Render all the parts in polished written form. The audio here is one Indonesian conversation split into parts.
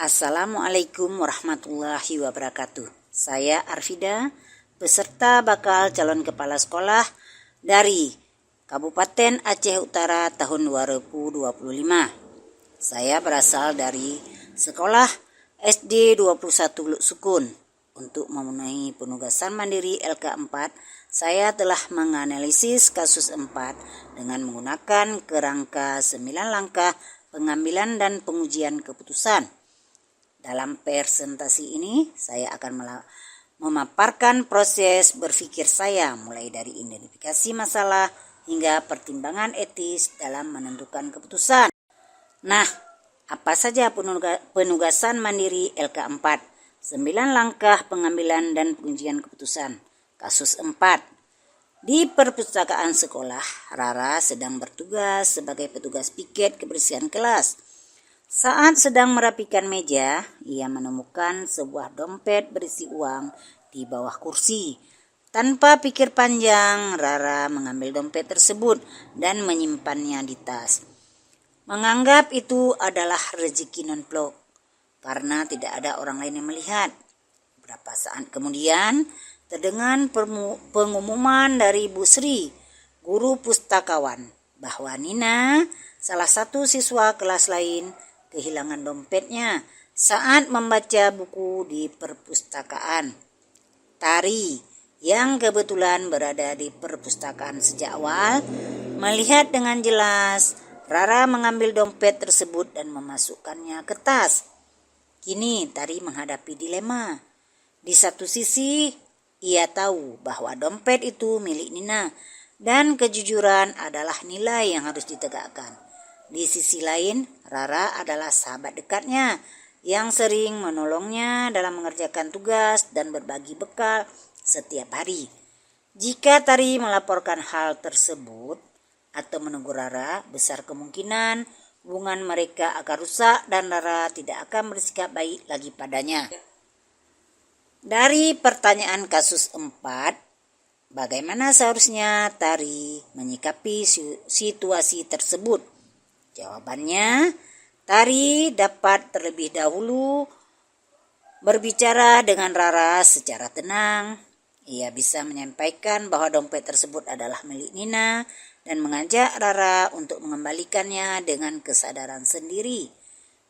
Assalamualaikum warahmatullahi wabarakatuh. Saya Arfida, peserta bakal calon kepala sekolah dari Kabupaten Aceh Utara tahun 2025. Saya berasal dari sekolah SD 21 Luk Sukun. Untuk memenuhi penugasan mandiri LK4, saya telah menganalisis kasus 4 dengan menggunakan kerangka 9 langkah pengambilan dan pengujian keputusan. Dalam presentasi ini, saya akan memaparkan proses berpikir saya mulai dari identifikasi masalah hingga pertimbangan etis dalam menentukan keputusan. Nah, apa saja penugasan mandiri LK4? 9 langkah pengambilan dan pengujian keputusan. Kasus 4. Di perpustakaan sekolah, Rara sedang bertugas sebagai petugas piket kebersihan kelas. Saat sedang merapikan meja, ia menemukan sebuah dompet berisi uang di bawah kursi. Tanpa pikir panjang, Rara mengambil dompet tersebut dan menyimpannya di tas. Menganggap itu adalah rezeki non-plok karena tidak ada orang lain yang melihat. Beberapa saat kemudian, terdengar pengumuman dari Bu Sri, guru pustakawan, bahwa Nina, salah satu siswa kelas lain, kehilangan dompetnya saat membaca buku di perpustakaan. Tari, yang kebetulan berada di perpustakaan sejak awal, melihat dengan jelas Rara mengambil dompet tersebut dan memasukkannya ke tas. Kini Tari menghadapi dilema. Di satu sisi, ia tahu bahwa dompet itu milik Nina dan kejujuran adalah nilai yang harus ditegakkan. Di sisi lain, Rara adalah sahabat dekatnya yang sering menolongnya dalam mengerjakan tugas dan berbagi bekal setiap hari. Jika Tari melaporkan hal tersebut atau menegur Rara, besar kemungkinan hubungan mereka akan rusak dan Rara tidak akan bersikap baik lagi padanya. Dari pertanyaan kasus 4, bagaimana seharusnya Tari menyikapi situasi tersebut? Jawabannya, Tari dapat terlebih dahulu berbicara dengan Rara secara tenang. Ia bisa menyampaikan bahwa dompet tersebut adalah milik Nina dan mengajak Rara untuk mengembalikannya dengan kesadaran sendiri.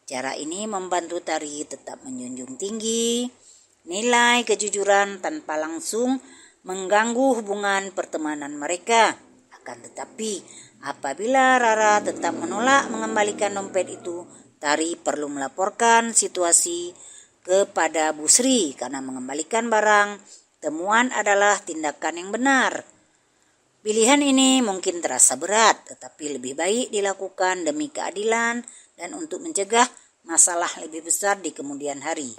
Cara ini membantu Tari tetap menjunjung tinggi nilai kejujuran tanpa langsung mengganggu hubungan pertemanan mereka. Akan tetapi, apabila Rara tetap menolak mengembalikan dompet itu, Tari perlu melaporkan situasi kepada Bu Sri karena mengembalikan barang temuan adalah tindakan yang benar. Pilihan ini mungkin terasa berat, tetapi lebih baik dilakukan demi keadilan dan untuk mencegah masalah lebih besar di kemudian hari.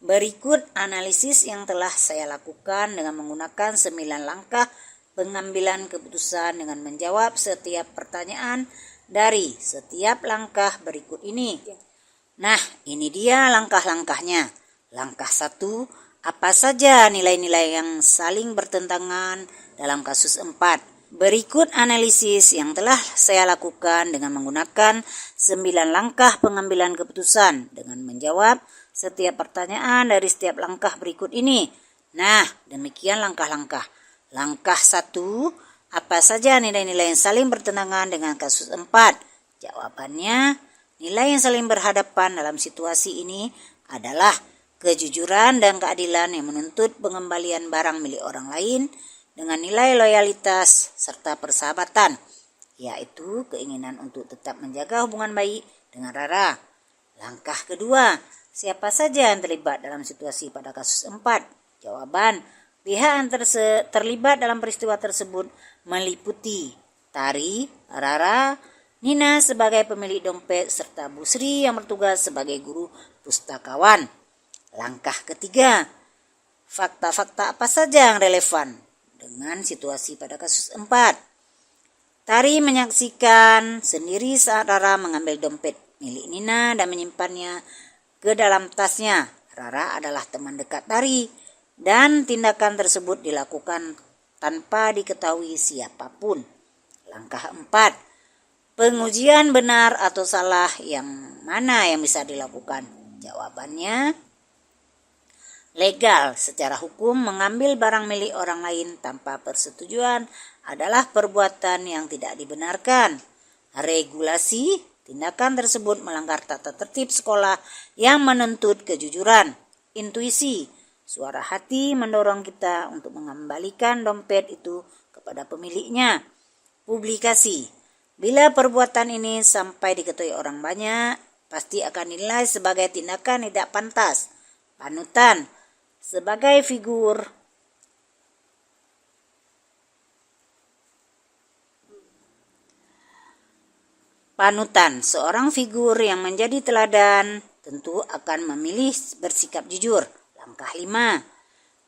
Berikut analisis yang telah saya lakukan dengan menggunakan 9 langkah pengambilan keputusan dengan menjawab setiap pertanyaan dari setiap langkah berikut ini. Nah, ini dia langkah-langkahnya. Langkah 1, apa saja nilai-nilai yang saling bertentangan dalam kasus 4? Berikut analisis yang telah saya lakukan dengan menggunakan 9 langkah pengambilan keputusan dengan menjawab setiap pertanyaan dari setiap langkah berikut ini. Nah, demikian langkah-langkah. Langkah 1, apa saja nilai-nilai yang saling bertentangan dengan kasus 4? Jawabannya, nilai yang saling berhadapan dalam situasi ini adalah kejujuran dan keadilan yang menuntut pengembalian barang milik orang lain dengan nilai loyalitas serta persahabatan, yaitu keinginan untuk tetap menjaga hubungan baik dengan Rara. Langkah kedua, siapa saja yang terlibat dalam situasi pada kasus 4? Jawaban, pihak yang terlibat dalam peristiwa tersebut meliputi Tari, Rara, Nina sebagai pemilik dompet, serta Bu Sri yang bertugas sebagai guru pustakawan. Langkah ketiga, fakta-fakta apa saja yang relevan dengan situasi pada kasus 4? Tari menyaksikan sendiri saat Rara mengambil dompet milik Nina dan menyimpannya ke dalam tasnya. Rara adalah teman dekat Tari dan tindakan tersebut dilakukan tanpa diketahui siapapun. Langkah 4, pengujian benar atau salah yang mana yang bisa dilakukan? Jawabannya, legal. Secara hukum, mengambil barang milik orang lain tanpa persetujuan adalah perbuatan yang tidak dibenarkan. Regulasi, tindakan tersebut melanggar tata tertib sekolah yang menuntut kejujuran. Intuisi, suara hati mendorong kita untuk mengembalikan dompet itu kepada pemiliknya. Publikasi, bila perbuatan ini sampai diketahui orang banyak, pasti akan dinilai sebagai tindakan tidak pantas. Panutan, sebagai figur panutan, seorang figur yang menjadi teladan tentu akan memilih bersikap jujur. Langkah 5.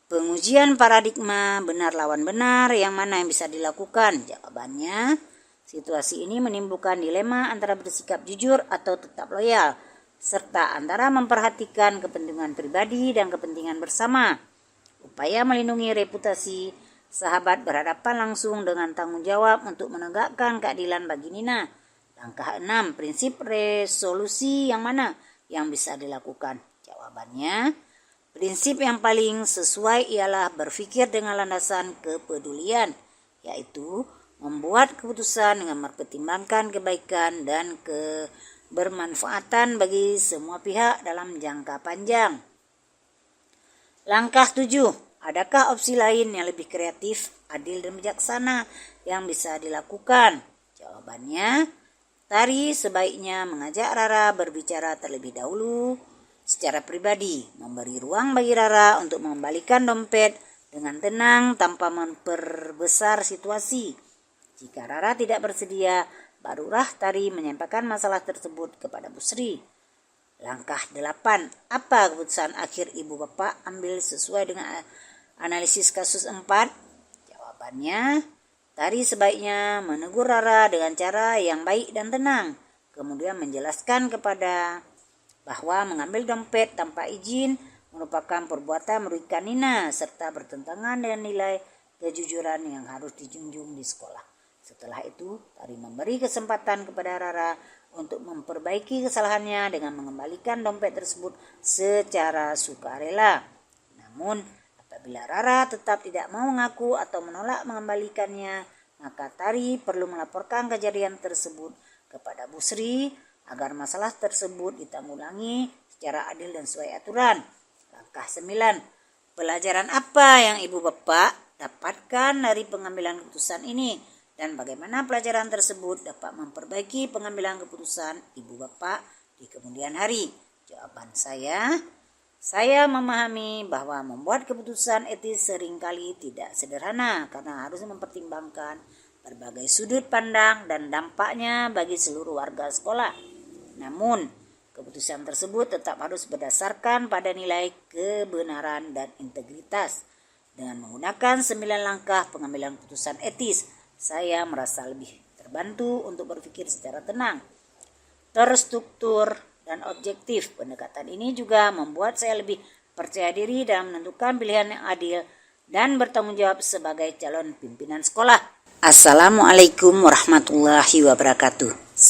Pengujian paradigma benar lawan benar, yang mana yang bisa dilakukan? Jawabannya, situasi ini menimbulkan dilema antara bersikap jujur atau tetap loyal, serta antara memperhatikan kepentingan pribadi dan kepentingan bersama. Upaya melindungi reputasi sahabat berhadapan langsung dengan tanggung jawab untuk menegakkan keadilan bagi Nina. Langkah 6. Prinsip resolusi yang mana yang bisa dilakukan? Jawabannya, prinsip yang paling sesuai ialah berpikir dengan landasan kepedulian, yaitu membuat keputusan dengan mempertimbangkan kebaikan dan kebermanfaatan bagi semua pihak dalam jangka panjang. Langkah 7. Adakah opsi lain yang lebih kreatif, adil, dan bijaksana yang bisa dilakukan? Jawabannya, Tari sebaiknya mengajak Rara berbicara terlebih dahulu secara pribadi, memberi ruang bagi Rara untuk mengembalikan dompet dengan tenang tanpa memperbesar situasi. Jika Rara tidak bersedia, barulah Tari menyampaikan masalah tersebut kepada Bu Sri. Langkah 8. Apa keputusan akhir ibu bapak ambil sesuai dengan analisis kasus 4? Jawabannya, Tari sebaiknya menegur Rara dengan cara yang baik dan tenang, kemudian menjelaskan kepada bahwa mengambil dompet tanpa izin merupakan perbuatan merugikan Nina serta bertentangan dengan nilai kejujuran yang harus dijunjung di sekolah. Setelah itu, Tari memberi kesempatan kepada Rara untuk memperbaiki kesalahannya dengan mengembalikan dompet tersebut secara sukarela. Namun, apabila Rara tetap tidak mau mengaku atau menolak mengembalikannya, maka Tari perlu melaporkan kejadian tersebut kepada Bu Sri agar masalah tersebut ditanggulangi secara adil dan sesuai aturan. Langkah 9. Pelajaran apa yang ibu bapak dapatkan dari pengambilan keputusan ini, dan bagaimana pelajaran tersebut dapat memperbaiki pengambilan keputusan ibu bapak di kemudian hari? Jawaban saya memahami bahwa membuat keputusan etis seringkali tidak sederhana karena harus mempertimbangkan berbagai sudut pandang dan dampaknya bagi seluruh warga sekolah. Namun, keputusan tersebut tetap harus berdasarkan pada nilai kebenaran dan integritas. Dengan menggunakan 9 langkah pengambilan keputusan etis, saya merasa lebih terbantu untuk berpikir secara tenang, terstruktur, dan objektif. Pendekatan ini juga membuat saya lebih percaya diri dalam menentukan pilihan yang adil dan bertanggung jawab sebagai calon pimpinan sekolah. Assalamualaikum warahmatullahi wabarakatuh.